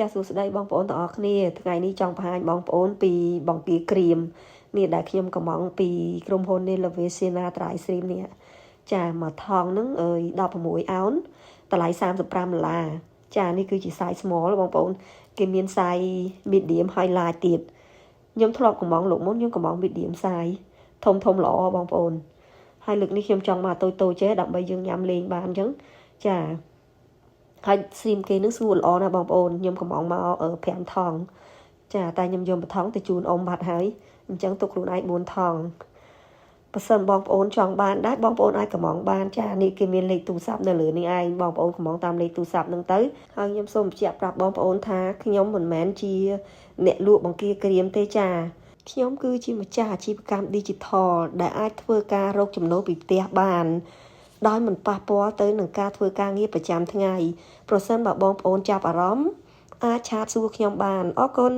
ចាសសួស្តីបងប្អូនទាំងអស់គ្នាថ្ងៃនេះចង់បង្ហាញបងប្អូនពីបង្គាក្រៀមនេះដែលខ្ញុំកំងពីក្រុមហ៊ុន Nelevesiana Dry Stream នេះចាមួយថងហ្នឹង16 ounce តម្លៃ$35ចានេះគឺជា size small បងប្អូនគេមាន size medium ហើយ large ទៀតខ្ញុំធ្លាប់កំងលោកមុនខ្ញុំកំង medium size ធំល្អបងប្អូនហើយលើកនេះខ្ញុំចង់មកតូចចេះដើម្បីយើងញ៉ាំលេងបានអញ្ចឹងចាហើយស្រីមគេនឹងស្ងួតល្អណាស់បងប្អូនខ្ញុំកំងមក5ថងចាតែខ្ញុំយក1ថងទៅជូនអ៊ំបាត់ហើយអញ្ចឹងទុកខ្លួនឯង4ថងបើសិនបងប្អូនចង់បានដែរបងប្អូនអាចកំងបានចានេះគេមានលេខទូរស័ព្ទនៅលើនេះឯងបងប្អូនកំងតាមលេខទូរស័ព្ទហ្នឹងទៅហើយខ្ញុំសូមបញ្ជាក់ប្រាប់បងប្អូនថាខ្ញុំមិនមែនជាអ្នកលក់បង្គាក្រៀមទេចាខ្ញុំគឺជាម្ចាស់អាជីវកម្ម Digital ដែលអាចធ្វើការរកចំណូលពីផ្ទះបានដោយមិនប៉ះពាល់ទៅនឹងការធ្វើការងារប្រចាំថ្ងៃប្រសិនបើបងប្អូនចាប់អារម្មណ៍អាចឆាតសួរខ្ញុំបានអរគុណ